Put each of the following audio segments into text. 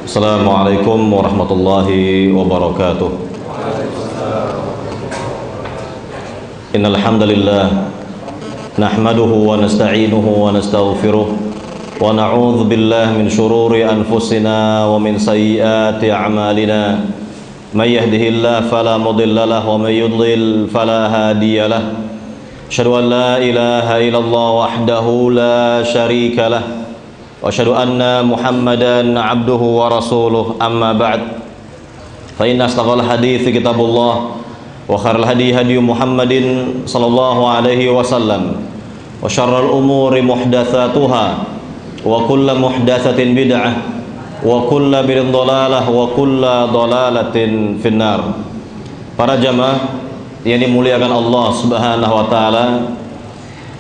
Assalamualaikum warahmatullahi wabarakatuh. Innal hamdalillah nahmaduhu wa nasta'inuhu wa nastaghfiruh wa na'udzu billahi min shururi anfusina wa min sayyiati a'malina. May yahdihillahu fala mudilla lahu wa may yudlil fala hadiya lahu. Asyhadu an la ilaha illallah wahdahu la syarika lah. Wa asyhadu anna Muhammadan abduhu wa rasuluh, amma ba'd. Fa inna asdaqal hadiits kitabullah wa khairal hadi hadi Muhammadin sallallahu alaihi wasallam wa syarrul umuri muhdatsatuha wa kullu muhdatsatin bid'ah wa kullu bid'atin dhalalah wa kullu dhalalatin finnar. Para jamaah yang dimuliakan Allah Subhanahu wa taala,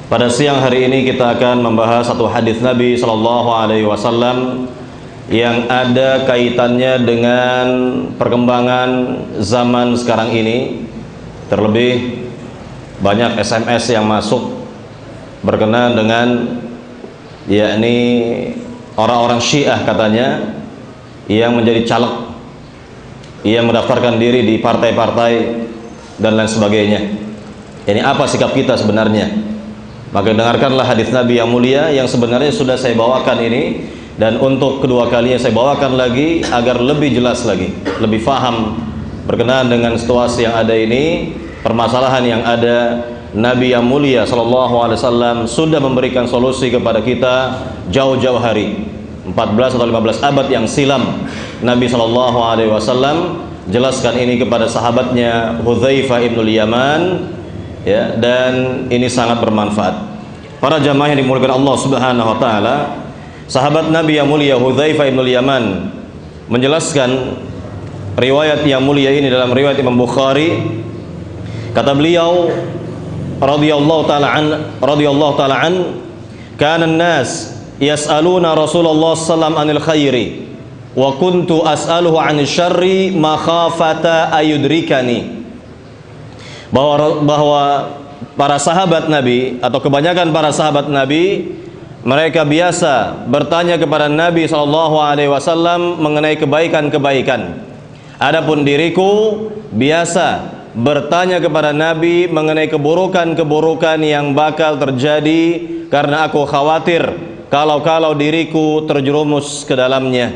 pada siang hari ini kita akan membahas satu hadis Nabi sallallahu alaihi wasallam yang ada kaitannya dengan perkembangan zaman sekarang ini. Terlebih banyak SMS yang masuk berkenaan dengan yakni orang-orang Syiah katanya yang menjadi caleg, yang mendaftarkan diri di partai-partai dan lain sebagainya. Ini apa sikap kita sebenarnya? Maka dengarkanlah hadis Nabi yang mulia yang sebenarnya sudah saya bawakan ini, dan untuk kedua kalinya saya bawakan lagi agar lebih jelas lagi, lebih faham berkenaan dengan situasi yang ada ini, permasalahan yang ada. Nabi yang mulia sallallahu alaihi wasallam sudah memberikan solusi kepada kita jauh-jauh hari, 14 atau 15 abad yang silam. Nabi sallallahu alaihi wasallam jelaskan ini kepada sahabatnya Hudzaifah ibnul Yaman, ya, dan ini sangat bermanfaat. Para jamaah yang dimuliakan Allah Subhanahu wa taala, sahabat Nabi yang mulia Hudzaifah ibnul Yaman menjelaskan riwayat yang mulia ini dalam riwayat Imam Bukhari. Kata beliau radhiyallahu taala an kana an-nas yas'aluna Rasulullah sallallahu anil khairi wa kuntu as'aluhu 'anil syarri makhafata ayudrikani. Bahwa para sahabat Nabi atau kebanyakan para sahabat Nabi, mereka biasa bertanya kepada Nabi SAW mengenai kebaikan-kebaikan. Adapun diriku biasa bertanya kepada Nabi mengenai keburukan-keburukan yang bakal terjadi karena aku khawatir kalau diriku terjerumus ke dalamnya.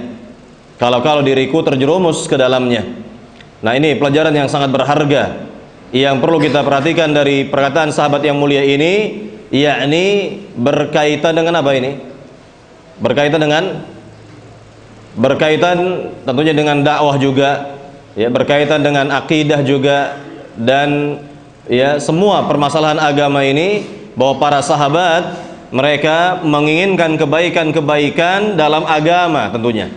Kalau diriku terjerumus ke dalamnya. Nah, ini pelajaran yang sangat berharga yang perlu kita perhatikan dari perkataan sahabat yang mulia ini, yakni berkaitan dengan apa ini? Berkaitan tentunya dengan dakwah juga, ya, berkaitan dengan akidah juga, dan ya semua permasalahan agama ini, bahwa para sahabat mereka menginginkan kebaikan-kebaikan dalam agama, tentunya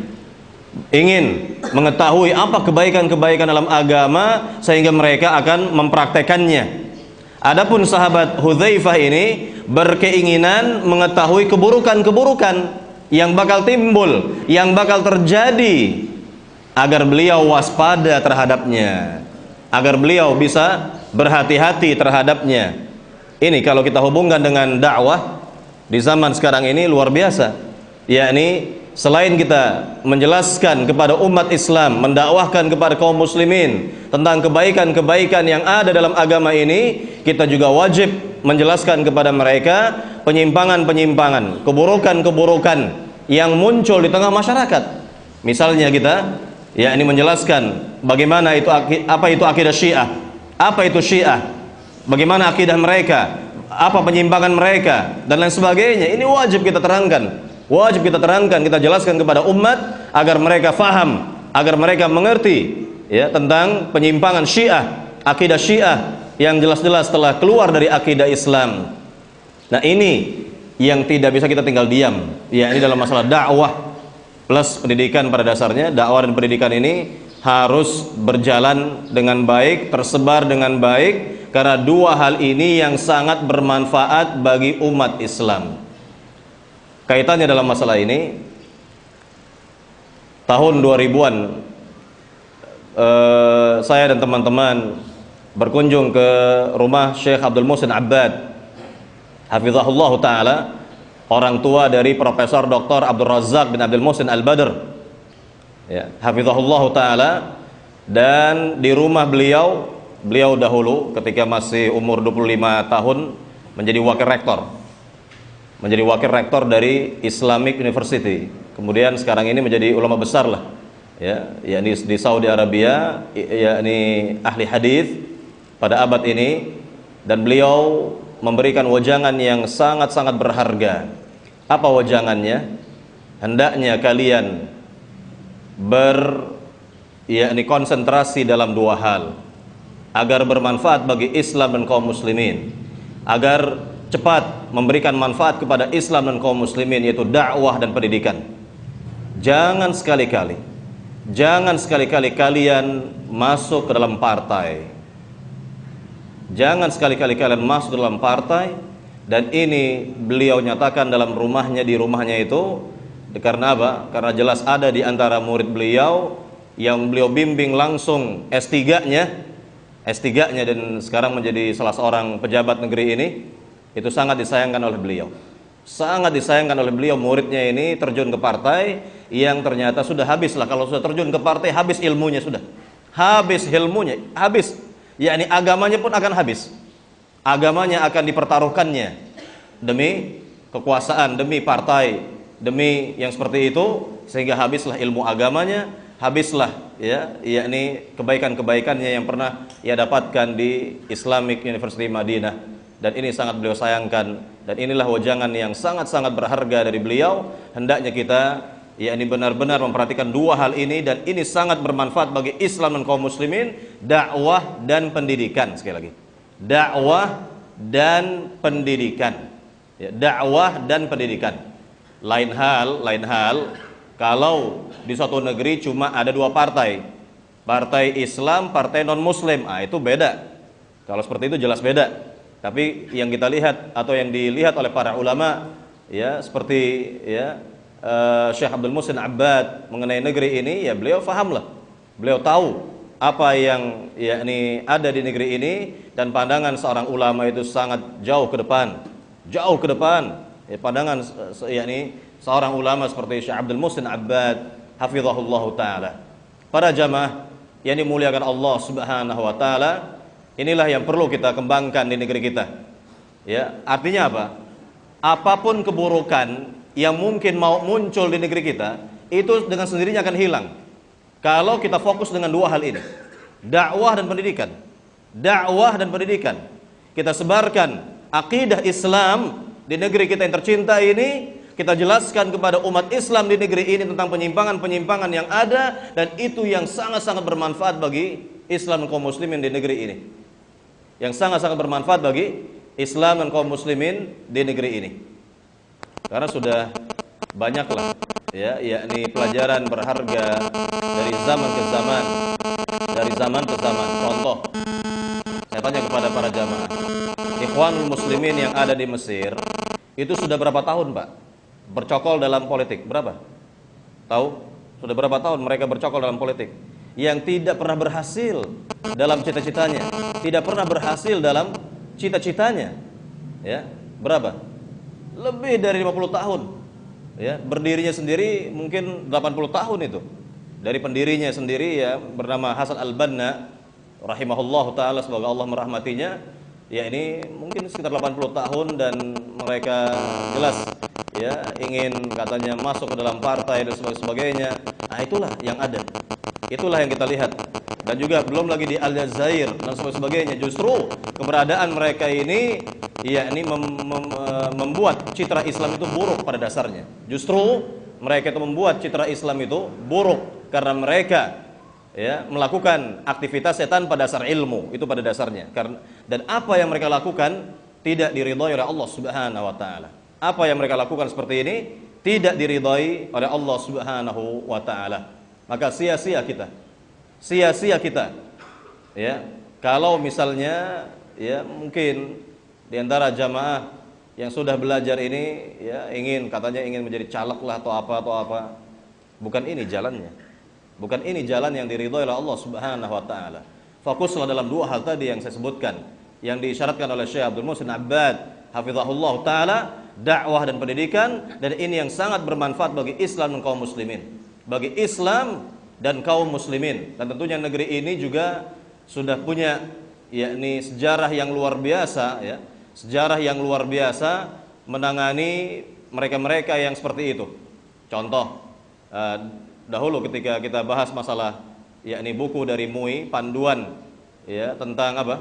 ingin mengetahui apa kebaikan-kebaikan dalam agama sehingga mereka akan mempraktekannya. Adapun sahabat Hudzaifah ini berkeinginan mengetahui keburukan-keburukan yang bakal timbul, yang bakal terjadi, agar beliau waspada terhadapnya, agar beliau bisa berhati-hati terhadapnya. Ini kalau kita hubungkan dengan dakwah di zaman sekarang ini luar biasa, yakni selain kita menjelaskan kepada umat Islam, mendakwahkan kepada kaum muslimin tentang kebaikan-kebaikan yang ada dalam agama ini, kita juga wajib menjelaskan kepada mereka penyimpangan-penyimpangan, keburukan-keburukan yang muncul di tengah masyarakat. Misalnya kita yakni menjelaskan bagaimana itu, apa itu akidah Syiah, apa itu Syiah, bagaimana akidah mereka, apa penyimpangan mereka, dan lain sebagainya. Ini wajib kita terangkan. Wajib kita terangkan, kita jelaskan kepada umat agar mereka faham, agar mereka mengerti, ya, tentang penyimpangan Syiah, akidah Syiah yang jelas-jelas telah keluar dari akidah Islam. Nah, ini yang tidak bisa kita tinggal diam, ya, ini dalam masalah dakwah plus pendidikan. Pada dasarnya dakwah dan pendidikan ini harus berjalan dengan baik, tersebar dengan baik, karena dua hal ini yang sangat bermanfaat bagi umat Islam. Kaitannya dalam masalah ini, tahun 2000-an saya dan teman-teman berkunjung ke rumah Syekh Abdul Muhsin Abbad hafizahullah ta'ala, orang tua dari Profesor Dr. Abdul Razak bin Abdul Muhsin Al-Badr. ya, hafizahullah taala. Dan di rumah beliau dahulu ketika masih umur 25 tahun menjadi wakil rektor dari Islamic University. Kemudian sekarang ini menjadi ulama besar lah, ya, yakni di Saudi Arabia, yakni ahli hadis pada abad ini. Dan beliau memberikan wejangan yang sangat-sangat berharga. Apa wejangannya? Hendaknya kalian yakni konsentrasi dalam dua hal agar bermanfaat bagi Islam dan kaum muslimin, agar cepat memberikan manfaat kepada Islam dan kaum muslimin, yaitu dakwah dan pendidikan. Jangan sekali-kali kalian masuk ke dalam partai. Jangan sekali-kali kalian masuk ke dalam partai. Dan ini beliau nyatakan dalam rumahnya, di rumahnya itu. Karena apa? Karena jelas ada di antara murid beliau yang beliau bimbing langsung S3-nya dan sekarang menjadi salah seorang pejabat negeri ini. Itu sangat disayangkan oleh beliau. Sangat disayangkan oleh beliau, muridnya ini terjun ke partai yang ternyata sudah habis lah. Kalau sudah terjun ke partai, habis ilmunya sudah. Habis ilmunya, habis. Yakni agamanya pun akan habis. Agamanya akan dipertaruhkannya demi kekuasaan, demi partai, demi yang seperti itu, sehingga habislah ilmu agamanya, habislah ya, yakni kebaikan-kebaikannya yang pernah ia dapatkan di Islamic University Madinah. Dan ini sangat beliau sayangkan. Dan inilah wejangan yang sangat-sangat berharga dari beliau. Hendaknya kita yakni benar-benar memperhatikan dua hal ini, dan ini sangat bermanfaat bagi Islam dan kaum muslimin. Dakwah dan pendidikan. Sekali lagi, dakwah dan pendidikan ya, dakwah dan pendidikan. Lain hal kalau di suatu negeri cuma ada dua partai, partai Islam, partai non muslim, itu beda. Kalau seperti itu jelas beda. Tapi yang kita lihat atau yang dilihat oleh para ulama ya, seperti ya Syekh Abdul Muhsin Abbad mengenai negeri ini, ya beliau fahamlah. Beliau tahu apa yang yakni ada di negeri ini, dan pandangan seorang ulama itu sangat jauh ke depan. Jauh ke depan. Ya, pandangan yakni seorang ulama seperti Syekh Abdul Muhsin Abbad hafizahullah taala. Para jamaah yang dimuliakan Allah Subhanahu wa taala, inilah yang perlu kita kembangkan di negeri kita. Ya, artinya apa? Apapun keburukan yang mungkin mau muncul di negeri kita, itu dengan sendirinya akan hilang kalau kita fokus dengan dua hal ini, dakwah dan pendidikan. Dakwah dan pendidikan. Kita sebarkan akidah Islam di negeri kita yang tercinta ini. Kita jelaskan kepada umat Islam di negeri ini tentang penyimpangan-penyimpangan yang ada, dan itu yang sangat-sangat bermanfaat bagi Islam dan kaum muslimin di negeri ini. Yang sangat-sangat bermanfaat bagi Islam dan kaum muslimin di negeri ini. Karena sudah banyaklah ya, yakni pelajaran berharga dari zaman ke zaman, dari zaman ke zaman. Contoh, saya tanya kepada para jamaah, ikhwanul muslimin yang ada di Mesir itu sudah berapa tahun Pak bercokol dalam politik? Berapa? Tahu? Sudah berapa tahun mereka bercokol dalam politik? Yang tidak pernah berhasil dalam cita-citanya, tidak pernah berhasil dalam cita-citanya. Ya, berapa? Lebih dari 50 tahun. Ya, berdirinya sendiri mungkin 80 tahun itu. Dari pendirinya sendiri ya, bernama Hasan Al-Banna rahimahullahu taala, semoga Allah merahmatinya. Ya, ini mungkin sekitar 80 tahun, dan mereka jelas ya ingin katanya masuk ke dalam partai dan sebagainya. Nah, itulah yang ada. Itulah yang kita lihat. Dan juga belum lagi di Aljazair dan sebagainya. Justru keberadaan mereka ini yakni membuat citra Islam itu buruk pada dasarnya. Justru mereka itu membuat citra Islam itu buruk karena mereka ya melakukan aktivitas setan pada dasar ilmu, itu pada dasarnya. Dan apa yang mereka lakukan tidak diridhai oleh Allah Subhanahu wa taala. Apa yang mereka lakukan seperti ini tidak diridhai oleh Allah Subhanahu wa taala. Maka sia-sia kita ya kalau misalnya ya mungkin di antara jamaah yang sudah belajar ini ya katanya ingin menjadi caleg lah atau apa. Bukan ini jalannya. Bukan ini jalan yang diridhoi oleh Allah Subhanahu wa taala. Fokuslah dalam dua hal tadi yang saya sebutkan, yang diisyaratkan oleh Syekh Abdul Muhsin Abbad hafizahullah taala, dakwah dan pendidikan. Dan ini yang sangat bermanfaat bagi Islam dan kaum muslimin. bagi Islam dan kaum muslimin. Dan tentunya negeri ini juga sudah punya yakni sejarah yang luar biasa ya. Sejarah yang luar biasa menangani mereka-mereka yang seperti itu. Contoh dahulu ketika kita bahas masalah yakni buku dari MUI, panduan ya tentang apa?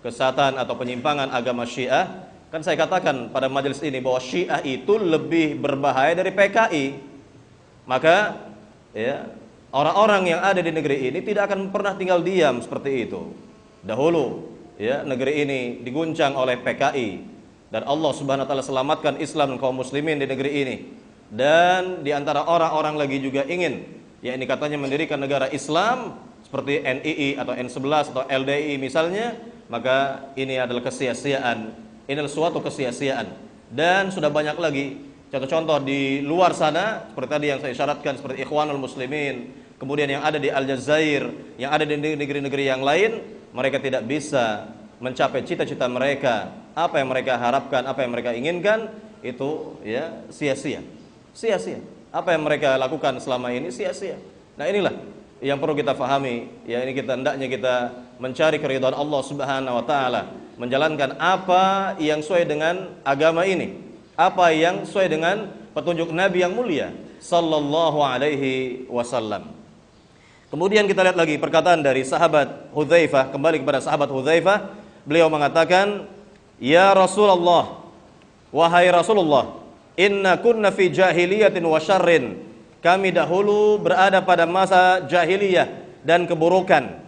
Kesesatan atau penyimpangan agama Syiah, kan saya katakan pada majelis ini bahwa Syiah itu lebih berbahaya dari PKI. Maka ya, orang-orang yang ada di negeri ini tidak akan pernah tinggal diam seperti itu. Dahulu ya, negeri ini diguncang oleh PKI dan Allah Subhanahu wa taala selamatkan Islam dan kaum muslimin di negeri ini. Dan di antara orang-orang lagi juga ingin ya ini katanya mendirikan negara Islam seperti NII atau N11 atau LDI misalnya, maka ini adalah kesia-siaan. Ini adalah suatu kesia-siaan. Dan sudah banyak lagi contoh-contoh di luar sana seperti tadi yang saya isyaratkan seperti Ikhwanul Muslimin, kemudian yang ada di Aljazair, yang ada di negeri-negeri yang lain, mereka tidak bisa mencapai cita-cita mereka. Apa yang mereka harapkan, apa yang mereka inginkan itu ya sia-sia. Sia-sia. Apa yang mereka lakukan selama ini sia-sia. Nah, inilah yang perlu kita fahami. Ya, ini kita hendaknya kita mencari keridhaan Allah Subhanahu wa taala, menjalankan apa yang sesuai dengan agama ini, apa yang sesuai dengan petunjuk Nabi yang mulia sallallahu alaihi wasallam. Kemudian kita lihat lagi perkataan dari sahabat Hudzaifah, kembali kepada sahabat Hudzaifah, beliau mengatakan, "Ya Rasulullah, wahai Rasulullah, inna kunna fi jahiliyatin wa syarrin." Kami dahulu berada pada masa jahiliyah dan keburukan.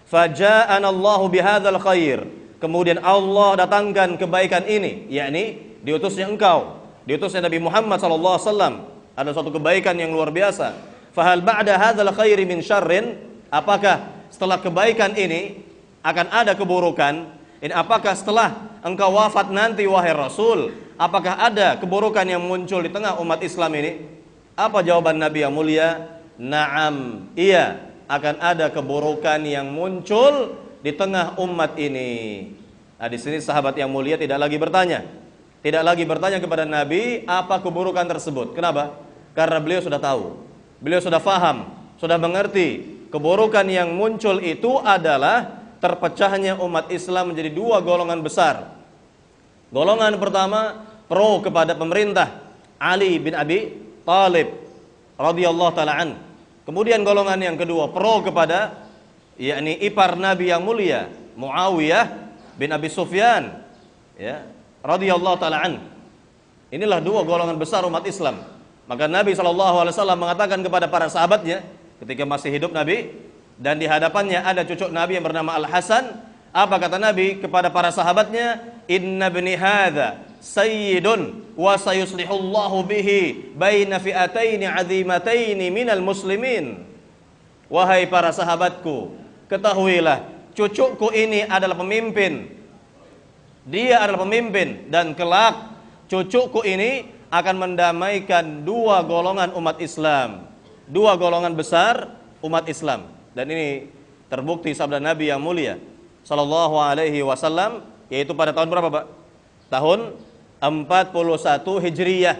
Faja'ana Allahu bihadzal khair. Kemudian Allah datangkan kebaikan ini, yakni diutusnya engkau, diutusnya Nabi Muhammad sallallahu alaihi wasallam. Ada suatu kebaikan yang luar biasa. Fahal ba'da hadzal khairi min syarrin? Apakah setelah kebaikan ini akan ada keburukan? Ini apakah setelah engkau wafat nanti wahai Rasul, apakah ada keburukan yang muncul di tengah umat Islam ini? Apa jawaban Nabi yang mulia? Naam, iya, akan ada keburukan yang muncul di tengah umat ini. Nah, di sini sahabat yang mulia tidak lagi bertanya kepada Nabi apa keburukan tersebut. Kenapa? Karena beliau sudah tahu, beliau sudah faham, sudah mengerti keburukan yang muncul itu adalah terpecahnya umat Islam menjadi dua golongan besar. Golongan pertama pro kepada pemerintah Ali bin Abi Thalib radhiyallahu taala an. Kemudian golongan yang kedua pro kepada yakni ipar Nabi yang mulia Muawiyah bin Abi Sufyan ya radhiyallahu taala an. Inilah dua golongan besar umat Islam. Maka Nabi SAW mengatakan kepada para sahabatnya ketika masih hidup Nabi dan di hadapannya ada cucu Nabi yang bernama Al-Hasan, apa kata Nabi kepada para sahabatnya? Inna bni hadza sayyidun wa sayuslihullahu bihi baina fi'ataini 'azimataini minal muslimin. Wahai para sahabatku, ketahuilah cucuku ini adalah pemimpin. Dia adalah pemimpin dan kelak cucuku ini akan mendamaikan dua golongan umat Islam, dua golongan besar umat Islam. Dan ini terbukti sabda Nabi yang mulia sallallahu alaihi wasallam, yaitu pada tahun berapa, Pak? Tahun 41 Hijriyah.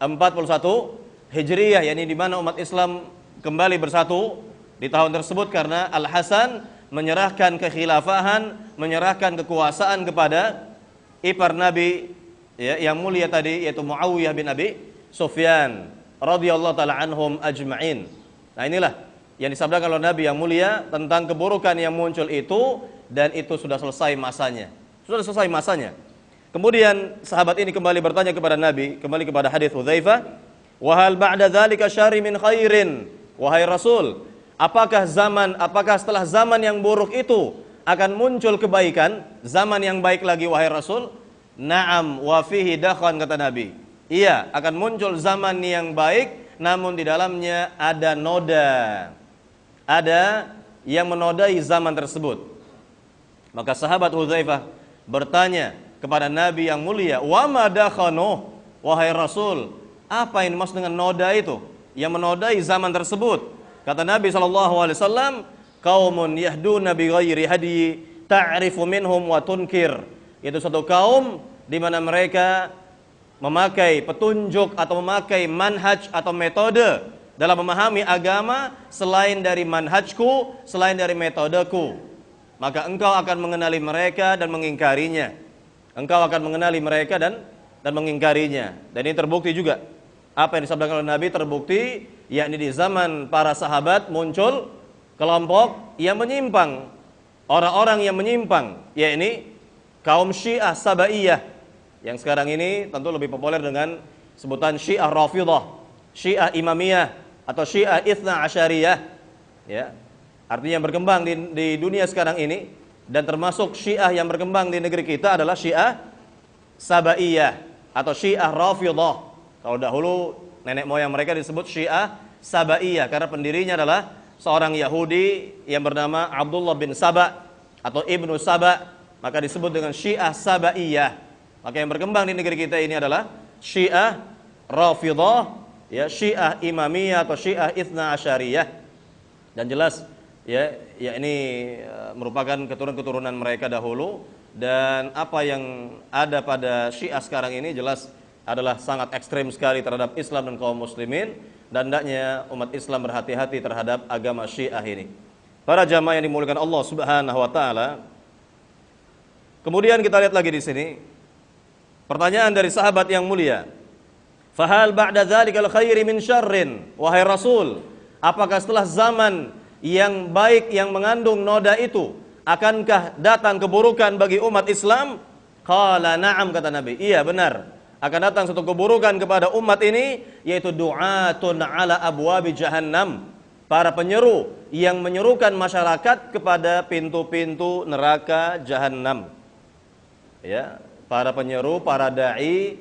41 Hijriyah, yakni di mana umat Islam kembali bersatu di tahun tersebut karena Al-Hasan menyerahkan kekhilafahan, menyerahkan kekuasaan kepada ipar Nabi ya, yang mulia tadi, yaitu Muawiyah bin Abi Sufyan radhiyallahu taala anhum ajma'in. Nah, inilah yang disabdakan oleh Nabi yang mulia tentang keburukan yang muncul itu, dan itu sudah selesai masanya. Sudah selesai masanya. Kemudian sahabat ini kembali bertanya kepada Nabi, kembali kepada hadis Hudzaifah, "Wa hal ba'da dzalika syarri min khairin?" Wahai Rasul, apakah setelah zaman yang buruk itu akan muncul kebaikan, zaman yang baik lagi wahai Rasul? Na'am wa fihi dakhan, kata Nabi. Iya, akan muncul zaman yang baik, namun di dalamnya ada noda. Ada yang menodai zaman tersebut. Maka sahabat Hudzaifah bertanya kepada Nabi yang mulia, "Wa ma dakhanu?" Wahai Rasul, apa yang dimaksud dengan noda itu? Yang menodai zaman tersebut. Kata Nabi SAW, "Qaumun yahduna bi ghairi hadi ta'rifu minhum wa tunkir." Itu satu kaum di mana mereka memakai petunjuk atau memakai manhaj atau metode dalam memahami agama selain dari manhajku, selain dari metodeku, maka engkau akan mengenali mereka dan mengingkarinya. Engkau akan mengenali mereka dan mengingkarinya. Dan ini terbukti juga. Apa yang disabdakan oleh Nabi terbukti, yakni di zaman para sahabat muncul kelompok yang menyimpang, orang-orang yang menyimpang, yakni kaum Syiah Sabaiyah, yang sekarang ini tentu lebih populer dengan sebutan Syiah Rafidhah, Syiah Imamiyah, atau Syiah Itsna Asyariyah, ya. Artinya yang berkembang di dunia sekarang ini, dan termasuk Syiah yang berkembang di negeri kita adalah Syiah Sabaiyah atau Syiah Rafidhah. Kalau dahulu nenek moyang mereka disebut Syiah Sabaiyah karena pendirinya adalah seorang Yahudi yang bernama Abdullah bin Saba atau Ibnu Saba, maka disebut dengan Syiah Sabaiyah. Maka yang berkembang di negeri kita ini adalah Syiah Rafidhah, ya, Syiah Imamiyah atau Syiah Itsna Asyariyah. Dan jelas ya ini merupakan keturunan mereka dahulu, dan apa yang ada pada Syiah sekarang ini jelas adalah sangat ekstrem sekali terhadap Islam dan kaum muslimin, dan hendaknya umat Islam berhati-hati terhadap agama Syiah ini. Para jamaah yang dimuliakan Allah Subhanahu wa taala. Kemudian kita lihat lagi di sini pertanyaan dari sahabat yang mulia. Fahal ba'da dzalikal khairi min syarrin? Wahai Rasul, apakah setelah zaman yang baik yang mengandung noda itu akankah datang keburukan bagi umat Islam? Qala na'am, kata Nabi. Iya, benar. Akan datang satu keburukan kepada umat ini, yaitu du'atun ala abwabi jahannam, para penyeru yang menyerukan masyarakat kepada pintu-pintu neraka jahannam. Ya, para penyeru, para dai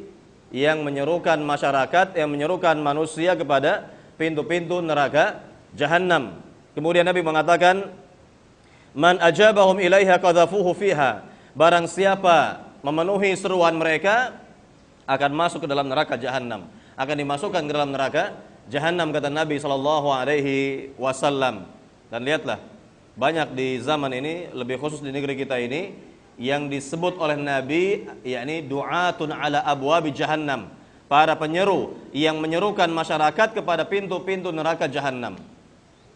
yang menyerukan masyarakat, yang menyerukan manusia kepada pintu-pintu neraka jahannam. Kemudian Nabi mengatakan, man ajabahum ilaiha qadhafuhu fiha. Barang siapa memenuhi seruan mereka akan masuk ke dalam neraka jahannam, akan dimasukkan ke dalam neraka jahannam, kata Nabi sallallahu alaihi wasallam. Dan lihatlah, banyak di zaman ini, lebih khusus di negeri kita ini, yang disebut oleh Nabi yakni du'atun ala abwabi jahannam, para penyeru yang menyerukan masyarakat kepada pintu-pintu neraka jahannam.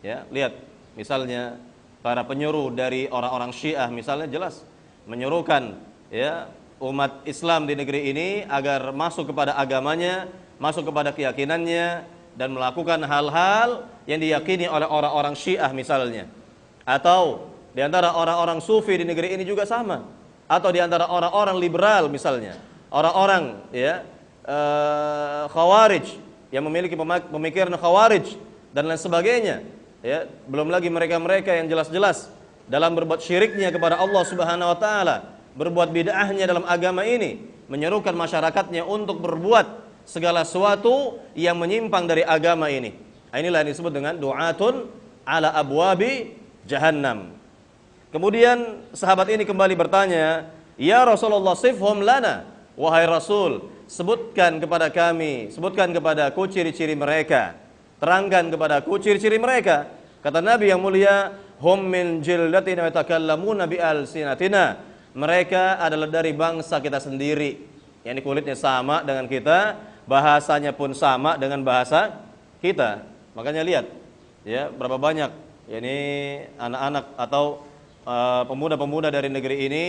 Ya, lihat misalnya para penyeru dari orang-orang Syiah misalnya jelas menyerukan ya umat Islam di negeri ini agar masuk kepada agamanya, masuk kepada keyakinannya, dan melakukan hal-hal yang diyakini oleh orang-orang Syiah misalnya. Atau di antara orang-orang Sufi di negeri ini juga sama. Atau di antara orang-orang liberal misalnya, orang-orang ya Khawarij yang memiliki pemikiran Khawarij dan lain sebagainya. Ya, belum lagi mereka-mereka yang jelas-jelas dalam berbuat syiriknya kepada Allah Subhanahu wa taala, berbuat bid'ahnya dalam agama ini, menyerukan masyarakatnya untuk berbuat segala sesuatu yang menyimpang dari agama ini. Inilah yang disebut dengan du'atun ala abwabi jahannam. Kemudian sahabat ini kembali bertanya, ya Rasulullah, sifhum lana, wahai Rasul, sebutkan kepada kami, sebutkan kepadaku ciri-ciri mereka, terangkan kepadaku ciri-ciri mereka. Kata Nabi yang mulia, hum min jildatina wa yatakallamuna bi alsinatina. Mereka adalah dari bangsa kita sendiri, yakni kulitnya sama dengan kita, bahasanya pun sama dengan bahasa kita. Makanya lihat ya berapa banyak yakni anak-anak atau pemuda-pemuda dari negeri ini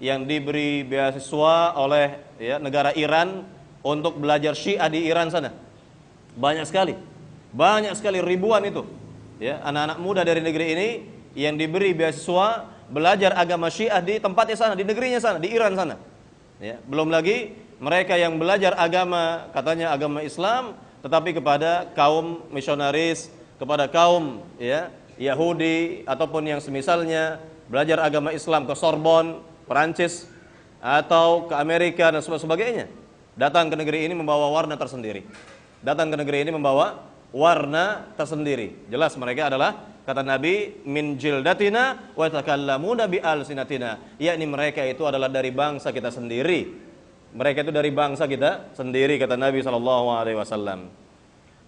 yang diberi beasiswa oleh ya negara Iran untuk belajar Syiah di Iran sana. Banyak sekali ribuan itu ya anak-anak muda dari negeri ini yang diberi beasiswa belajar agama Syiah di tempatnya sana, di negerinya sana, di Iran sana. Ya, belum lagi mereka yang belajar agama, katanya agama Islam, tetapi kepada kaum misionaris, kepada kaum ya Yahudi ataupun yang semisalnya, belajar agama Islam ke Sorbonne, Perancis, atau ke Amerika dan sebagainya. Datang ke negeri ini membawa warna tersendiri. Datang ke negeri ini membawa warna tersendiri. Jelas mereka adalah, kata Nabi, min jildatina wa takallamuna bi alsinatina, yakni mereka itu adalah dari bangsa kita sendiri. Mereka itu dari bangsa kita sendiri, kata Nabi SAW.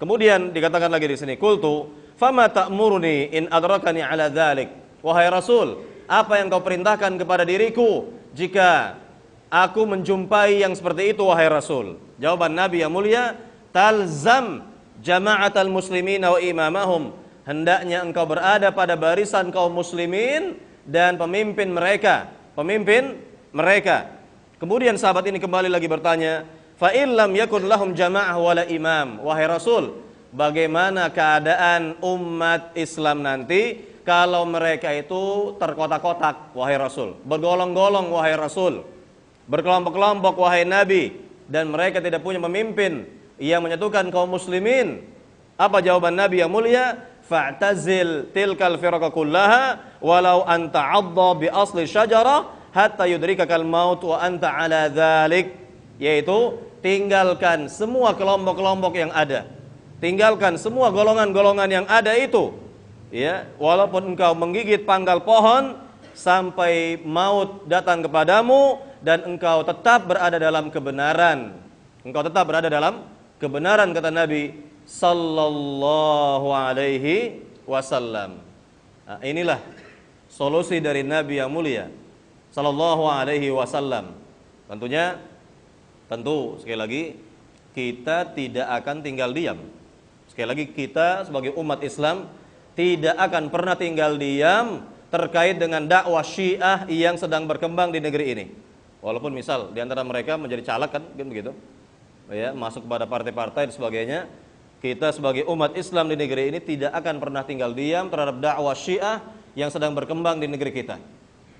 Kemudian dikatakan lagi di sini, qultu fama ta'muruni in adrakani ala dzalik. Wahai Rasul, apa yang kau perintahkan kepada diriku jika aku menjumpai yang seperti itu, wahai Rasul? Jawaban Nabi yang mulia, talzam jama'atal muslimina wa imamahum, hendaknya engkau berada pada barisan kaum muslimin dan pemimpin mereka. Kemudian sahabat ini kembali lagi bertanya, fa illam yakun lahum jama'ah wala imam, wahai Rasul, bagaimana keadaan umat Islam nanti kalau mereka itu terkotak-kotak, wahai Rasul, bergolong-golong, wahai Rasul, berkelompok-kelompok, wahai Nabi, dan mereka tidak punya pemimpin yang menyatukan kaum muslimin? Apa jawaban Nabi yang mulia? Fa'tazil tilkal firqa kullaha walau anta 'adda bi asli syajarah hatta yudrikakal maut wa anta 'ala dzalik, yaitu tinggalkan semua kelompok-kelompok yang ada. Tinggalkan semua golongan-golongan yang ada itu. Ya, walaupun engkau menggigit pangkal pohon sampai maut datang kepadamu dan engkau tetap berada dalam kebenaran. Engkau tetap berada dalam kebenaran, kata Nabi sallallahu alaihi wasallam. Nah, inilah solusi dari Nabi yang mulia sallallahu alaihi wasallam. Tentu sekali lagi kita tidak akan tinggal diam. Sekali lagi kita sebagai umat Islam tidak akan pernah tinggal diam terkait dengan dakwah Syiah yang sedang berkembang di negeri ini. Walaupun misal di antara mereka menjadi caleg kan begitu. Ya, masuk kepada partai-partai dan sebagainya. Kita sebagai umat Islam di negeri ini tidak akan pernah tinggal diam terhadap dakwah Syiah yang sedang berkembang di negeri kita.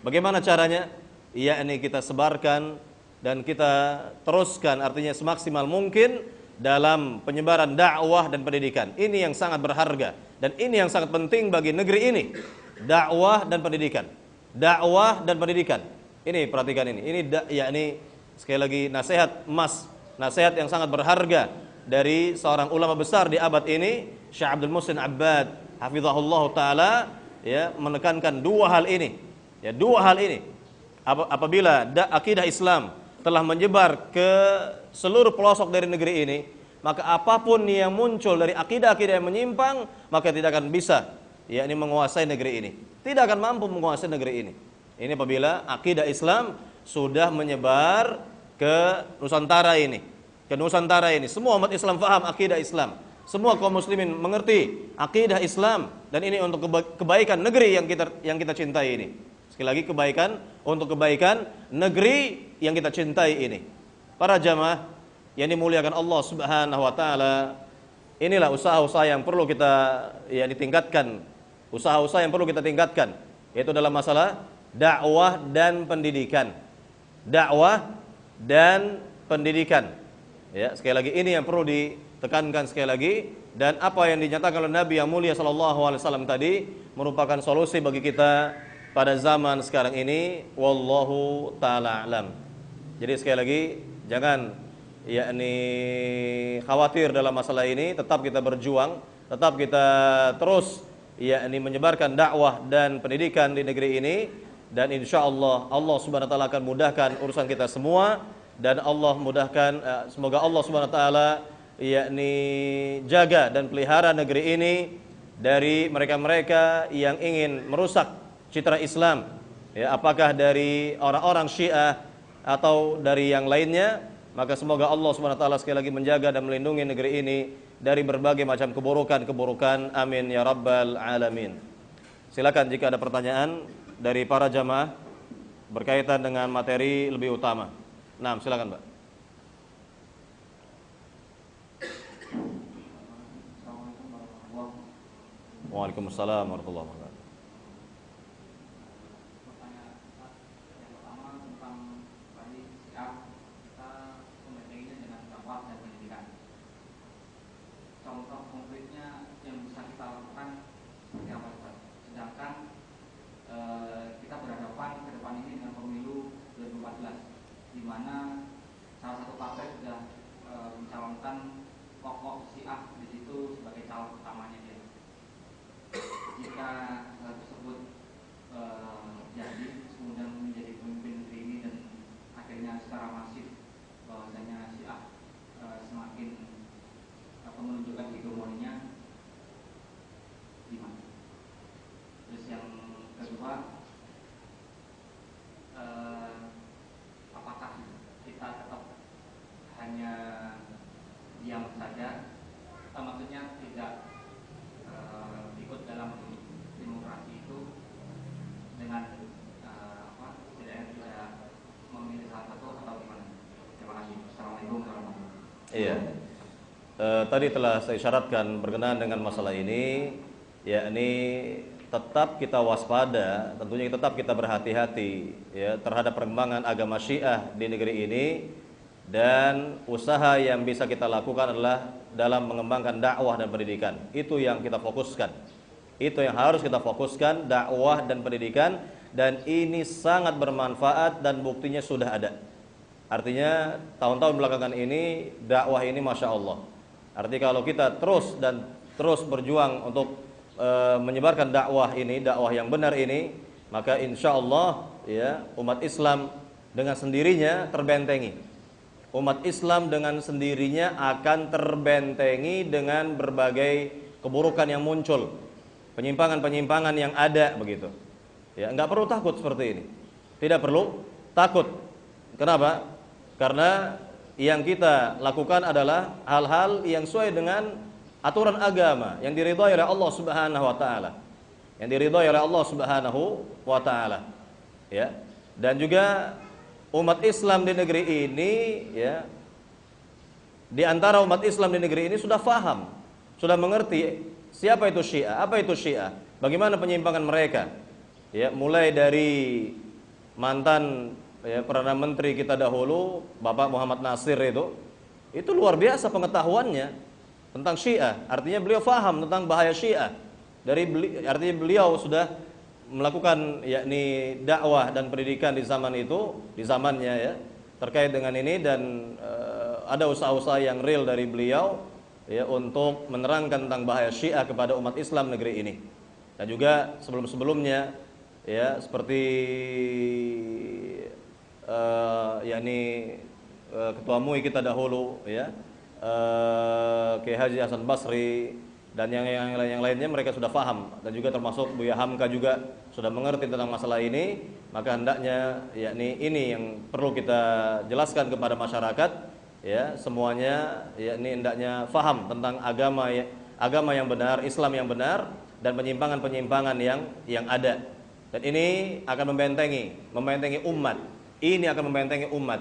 Bagaimana caranya? Yakni kita sebarkan dan kita teruskan, artinya semaksimal mungkin dalam penyebaran dakwah dan pendidikan. Ini yang sangat berharga dan ini yang sangat penting bagi negeri ini. Dakwah dan pendidikan. Dakwah dan pendidikan. Ini perhatikan ini. Ini yakni sekali lagi nasihat emas, nasihat yang sangat berharga dari seorang ulama besar di abad ini, Syekh Abdul Muhsin Abbad hafizahullah taala, ya, menekankan dua hal ini. Ya, dua hal ini. Apabila akidah Islam telah menyebar ke seluruh pelosok dari negeri ini, maka apapun yang muncul dari akidah-akidah yang menyimpang, maka tidak akan bisa yakni menguasai negeri ini. Tidak akan mampu menguasai negeri ini. Ini apabila akidah Islam sudah menyebar ke Nusantara ini. Ke Nusantara ini, semua umat Islam faham akidah Islam. Semua kaum muslimin mengerti akidah Islam, dan ini untuk kebaikan negeri yang kita cintai ini. Sekali lagi, kebaikan untuk kebaikan negeri yang kita cintai ini. Para jamaah yang dimuliakan Allah Subhanahu wa taala, inilah usaha-usaha yang perlu kita ditingkatkan. Usaha-usaha yang perlu kita tingkatkan, yaitu dalam masalah dakwah dan pendidikan. Dakwah dan pendidikan. Ya, sekali lagi ini yang perlu ditekankan sekali lagi, dan apa yang dinyatakan oleh Nabi yang mulia sallallahu alaihi wasallam tadi merupakan solusi bagi kita pada zaman sekarang ini. Wallahu taala alam. Jadi sekali lagi jangan yakni khawatir dalam masalah ini, tetap kita berjuang, tetap kita terus yakni menyebarkan dakwah dan pendidikan di negeri ini, dan insyaallah Allah Subhanahu wa taala akan mudahkan urusan kita semua, dan Allah mudahkan, semoga Allah Subhanahu wa taala yakni jaga dan pelihara negeri ini dari mereka-mereka yang ingin merusak citra Islam, ya, apakah dari orang-orang Syiah atau dari yang lainnya. Maka semoga Allah Subhanahu wa taala sekali lagi menjaga dan melindungi negeri ini dari berbagai macam keburukan-keburukan. Amin ya rabbal alamin. Silakan jika ada pertanyaan dari para jamaah berkaitan dengan materi lebih utama. Nah, silakan, Mbak. Waalaikumsalam warahmatullahi wabarakatuh. Contoh konkretnya yang bisa kita lakukan seperti apa, Pak? Sedangkan kita berhadapan ke depan ini dengan pemilu 2014, di mana salah satu partai sudah mencalonkan tokoh Syiah di situ sebagai calon utamanya dia. Jika hal tersebut jadi kemudian menjadi pemimpin negeri ini dan akhirnya secara masif bahwasanya Syiah semakin menunjukkan hegemoninya gimana? Terus yang kedua, apakah kita tetap hanya diam saja? Maksudnya Iya. Tadi telah saya syaratkan berkenaan dengan masalah ini, yakni tetap kita waspada, tentunya tetap kita berhati-hati ya terhadap perkembangan agama Syiah di negeri ini, dan usaha yang bisa kita lakukan adalah dalam mengembangkan dakwah dan pendidikan. Itu yang kita fokuskan. Itu yang harus kita fokuskan, dakwah dan pendidikan, dan ini sangat bermanfaat dan buktinya sudah ada. Artinya tahun-tahun belakangan ini dakwah ini Masya Allah. Artinya kalau kita terus berjuang untuk menyebarkan dakwah ini, dakwah yang benar ini, maka insya Allah ya umat Islam dengan sendirinya terbentengi. Umat Islam dengan sendirinya akan terbentengi dengan berbagai keburukan yang muncul, penyimpangan-penyimpangan yang ada begitu. Ya, nggak perlu takut seperti ini. Tidak perlu takut. Kenapa? Karena yang kita lakukan adalah hal-hal yang sesuai dengan aturan agama yang diridhai oleh Allah Subhanahu wa taala. Yang diridhai oleh Allah Subhanahu wa taala. Ya. Dan juga umat Islam di negeri ini ya, di antara umat Islam di negeri ini sudah faham, sudah mengerti siapa itu Syiah, apa itu Syiah, bagaimana penyimpangan mereka. Ya, mulai dari mantan ya, Perdana Menteri kita dahulu, Bapak Muhammad Nasir itu luar biasa pengetahuannya tentang Syiah. Artinya beliau faham tentang bahaya Syiah. Artinya beliau sudah melakukan yakni dakwah dan pendidikan di zaman itu, di zamannya ya, terkait dengan ini, dan ada usaha-usaha yang real dari beliau ya untuk menerangkan tentang bahaya Syiah kepada umat Islam negeri ini. Dan juga sebelum-sebelumnya ya seperti yakni ketua MUI kita dahulu ya, Kiai Haji Hasan Basri dan yang lainnya, mereka sudah paham, dan juga termasuk Buya Hamka juga sudah mengerti tentang masalah ini. Maka hendaknya yakni ini yang perlu kita jelaskan kepada masyarakat ya, semuanya yakni hendaknya paham tentang agama yang benar, Islam yang benar, dan penyimpangan-penyimpangan yang ada. Dan ini akan membentengi umat. Ini akan membentengi umat.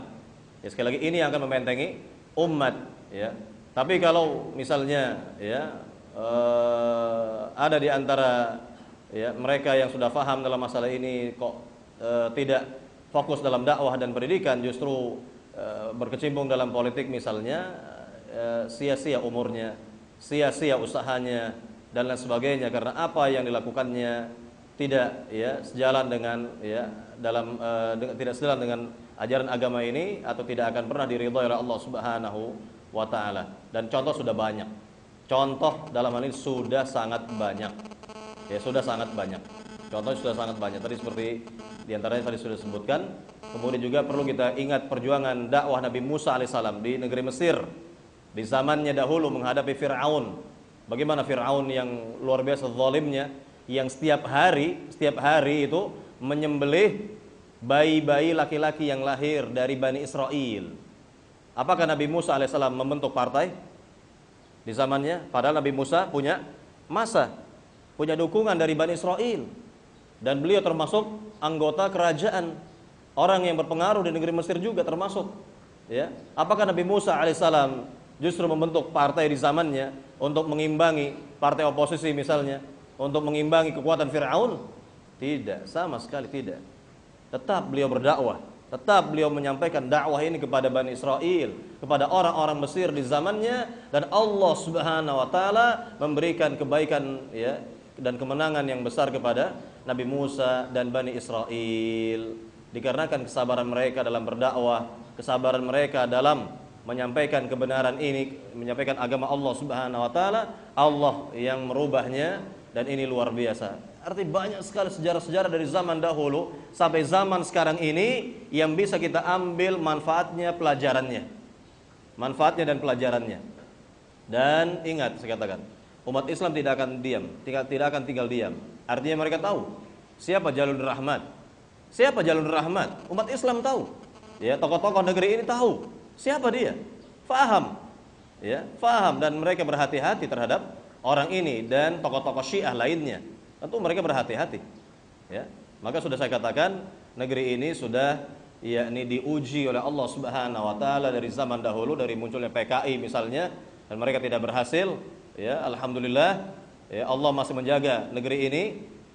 Ya, sekali lagi ini akan membentengi umat ya. Tapi kalau misalnya ya ada di antara ya mereka yang sudah paham dalam masalah ini kok tidak fokus dalam dakwah dan pendidikan, justru berkecimpung dalam politik misalnya, sia-sia umurnya, sia-sia usahanya dan lain sebagainya, karena apa yang dilakukannya tidak ya sejalan dengan ya tidak sejalan dengan ajaran agama ini, atau tidak akan pernah diridhai oleh Allah Subhanahu wa taala. Dan contoh sudah banyak. Contoh dalam hal ini sudah sangat banyak. Ya, sudah sangat banyak. Contohnya sudah sangat banyak. Tadi seperti diantaranya tadi sudah disebutkan. Kemudian juga perlu kita ingat perjuangan dakwah Nabi Musa alaihissalam di negeri Mesir, di zamannya dahulu menghadapi Fir'aun. Bagaimana Fir'aun yang luar biasa zalimnya, yang setiap hari itu menyembelih bayi-bayi laki-laki yang lahir dari Bani Israel. Apakah Nabi Musa alaihissalam membentuk partai di zamannya? Padahal Nabi Musa punya masa, punya dukungan dari Bani Israel, dan beliau termasuk anggota kerajaan, orang yang berpengaruh di negeri Mesir juga termasuk ya. Apakah Nabi Musa alaihissalam justru membentuk partai di zamannya untuk mengimbangi partai oposisi misalnya, untuk mengimbangi kekuatan Fir'aun? Tidak, sama sekali tidak. Tetap beliau berdakwah, tetap beliau menyampaikan dakwah ini kepada Bani Israel, kepada orang-orang Mesir di zamannya, dan Allah Subhanahu wa taala memberikan kebaikan ya dan kemenangan yang besar kepada Nabi Musa dan Bani Israel, dikarenakan kesabaran mereka dalam berdakwah, kesabaran mereka dalam menyampaikan kebenaran ini, menyampaikan agama Allah Subhanahu wa taala. Allah yang merubahnya, dan ini luar biasa. Artinya banyak sekali sejarah-sejarah dari zaman dahulu sampai zaman sekarang ini yang bisa kita ambil manfaatnya, pelajarannya. Manfaatnya dan pelajarannya. Dan ingat, saya katakan, umat Islam tidak akan diam, tidak akan tinggal diam. Artinya mereka tahu siapa Jalur Rahmat. Siapa Jalur Rahmat? Umat Islam tahu. Ya, tokoh-tokoh negeri ini tahu siapa dia. Faham. Ya, faham, dan mereka berhati-hati terhadap orang ini dan tokoh-tokoh Syiah lainnya. Tentu mereka berhati-hati. Ya, maka sudah saya katakan negeri ini sudah yakni diuji oleh Allah Subhanahu wa taala dari zaman dahulu, dari munculnya PKI misalnya, dan mereka tidak berhasil, ya alhamdulillah, ya Allah masih menjaga negeri ini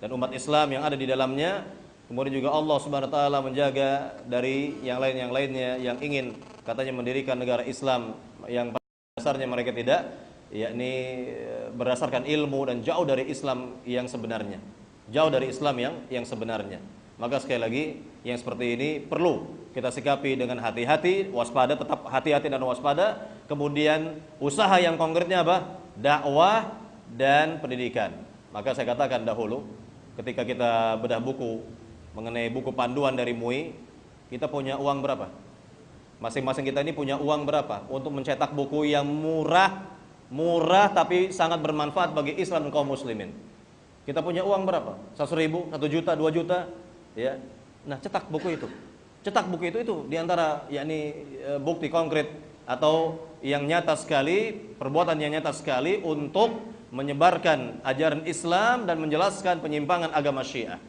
dan umat Islam yang ada di dalamnya. Kemudian juga Allah Subhanahu wa taala menjaga dari yang lainnya yang ingin katanya mendirikan negara Islam yang pada dasarnya mereka tidak, yakni berdasarkan ilmu dan jauh dari Islam yang sebenarnya. Jauh dari Islam yang sebenarnya. Maka sekali lagi yang seperti ini perlu kita sikapi dengan hati-hati, waspada, tetap hati-hati dan waspada. Kemudian usaha yang konkretnya apa? Dakwah dan pendidikan. Maka saya katakan dahulu ketika kita bedah buku mengenai buku panduan dari MUI, kita punya uang berapa? Masing-masing kita ini punya uang berapa untuk mencetak buku yang murah tapi sangat bermanfaat bagi Islam dan kaum muslimin. Kita punya uang berapa? 100.000, 1 juta, 2 juta, ya. Nah, cetak buku itu. Cetak buku itu diantara yakni bukti konkret atau yang nyata sekali, perbuatan yang nyata sekali untuk menyebarkan ajaran Islam dan menjelaskan penyimpangan agama Syiah.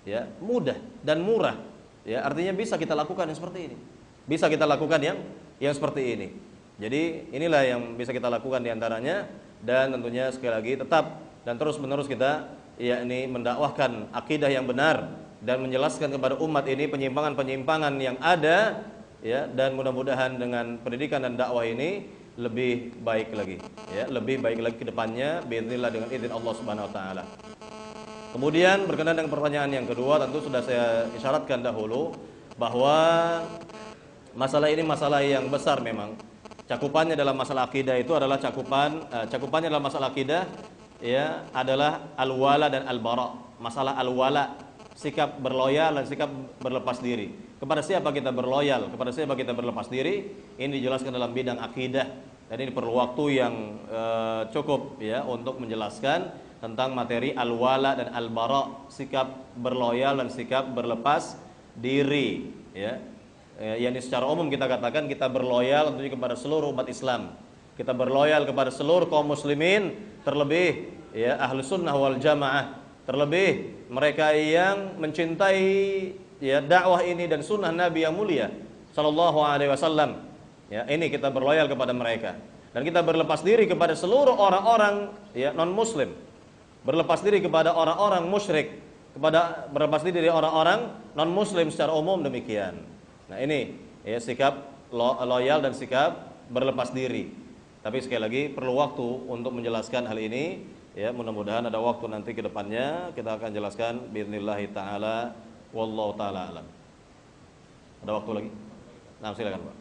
Ya, mudah dan murah. Ya, artinya bisa kita lakukan yang seperti ini. Bisa kita lakukan yang seperti ini. Jadi inilah yang bisa kita lakukan diantaranya, dan tentunya sekali lagi tetap dan terus-menerus kita yakni mendakwahkan akidah yang benar dan menjelaskan kepada umat ini penyimpangan-penyimpangan yang ada, ya, dan mudah-mudahan dengan pendidikan dan dakwah ini lebih baik lagi, ya, lebih baik lagi ke depannya biidznillah dengan izin Allah Subhanahu wa taala. Kemudian berkenaan dengan pertanyaan yang kedua, tentu sudah saya isyaratkan dahulu bahwa masalah ini masalah yang besar memang. Cakupannya dalam masalah akidah itu adalah cakupannya dalam masalah akidah, ya, adalah al-wala dan al-bara. Masalah al-wala, sikap berloyal dan sikap berlepas diri. Kepada siapa kita berloyal, kepada siapa kita berlepas diri, ini dijelaskan dalam bidang akidah, dan ini perlu waktu yang cukup, ya, untuk menjelaskan tentang materi al-wala dan al-bara, sikap berloyal dan sikap berlepas diri, ya. Yani secara umum kita katakan kita berloyal tentunya kepada seluruh umat Islam. Kita berloyal kepada seluruh kaum muslimin, terlebih, ya, ahlus sunnah wal jamaah, terlebih mereka yang mencintai, ya, dakwah ini dan sunnah Nabi yang mulia sallallahu alaihi wasallam. Ya, ini kita berloyal kepada mereka, dan kita berlepas diri kepada seluruh orang-orang, ya, non muslim. Berlepas diri kepada orang-orang musyrik, berlepas diri dari orang-orang non muslim secara umum demikian. Nah, ini, ya, sikap loyal dan sikap berlepas diri. Tapi sekali lagi perlu waktu untuk menjelaskan hal ini, ya, mudah-mudahan ada waktu nanti ke depannya kita akan jelaskan biidznillah taala, wallahu taala alam. Ada waktu lagi? Nah, silakan, Pak.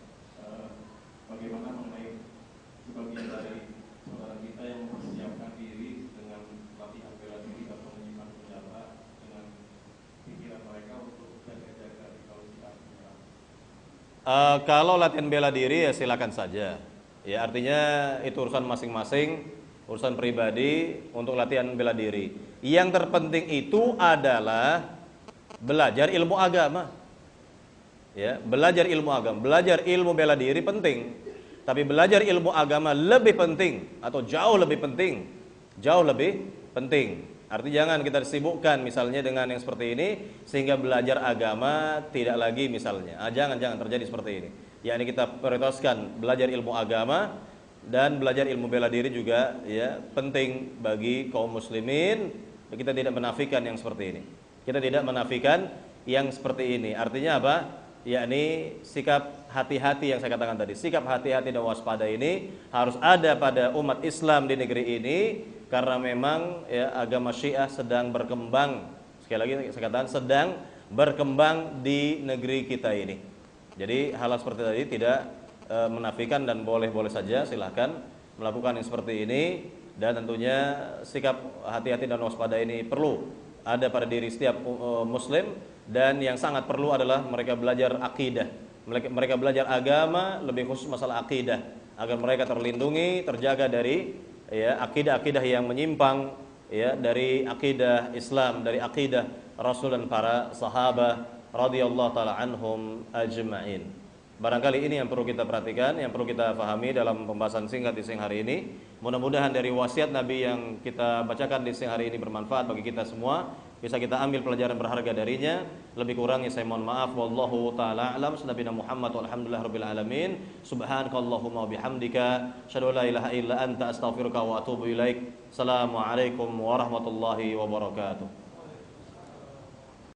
Bagaimana mengenai sebagian dari saudara kita yang mempersiapkan diri dengan latihan bela diri atau menyimpan senjata dengan pikiran mereka untuk jaga-jaga kalau tidak menyerang? Kalau latihan bela diri, ya silakan saja. Ya, artinya itu urusan masing-masing, urusan pribadi untuk latihan bela diri. Yang terpenting itu adalah belajar ilmu agama. Ya, belajar ilmu agama, belajar ilmu bela diri penting. Tapi belajar ilmu agama lebih penting atau jauh lebih penting. Jauh lebih penting. Artinya jangan kita disibukkan misalnya dengan yang seperti ini sehingga belajar agama tidak lagi misalnya. Jangan terjadi seperti ini. Yakni kita prioritaskan belajar ilmu agama dan belajar ilmu bela diri juga, ya, penting bagi kaum muslimin. Kita tidak menafikan yang seperti ini. Kita tidak menafikan yang seperti ini. Artinya apa? Yakni sikap hati-hati yang saya katakan tadi. Sikap hati-hati dan waspada ini harus ada pada umat Islam di negeri ini, karena memang, ya, agama Syiah sedang berkembang. Sekali lagi saya katakan sedang berkembang di negeri kita ini. Jadi hal seperti tadi tidak menafikan dan boleh-boleh saja silahkan melakukan yang seperti ini, dan tentunya sikap hati-hati dan waspada ini perlu ada pada diri setiap muslim, dan yang sangat perlu adalah mereka belajar akidah, mereka belajar agama, lebih khusus masalah akidah, agar mereka terlindungi, terjaga dari, ya, akidah-akidah yang menyimpang, ya, dari akidah Islam, dari akidah Rasul dan para sahabat radhiyallahu taala anhum ajma'in. Barangkali ini yang perlu kita perhatikan, yang perlu kita pahami dalam pembahasan singkat di siang hari ini. Mudah-mudahan dari wasiat Nabi yang kita bacakan di siang hari ini bermanfaat bagi kita semua, bisa kita ambil pelajaran berharga darinya. Lebih kurangnya saya mohon maaf. Wallahu taala alam. Nabiyana Muhammad walhamdulillahirabbil alamin. Subhanakallahumma wa bihamdika asyhadu an la ilaha illa anta astaghfiruka wa atubu ilaik. Assalamualaikum warahmatullahi wabarakatuh.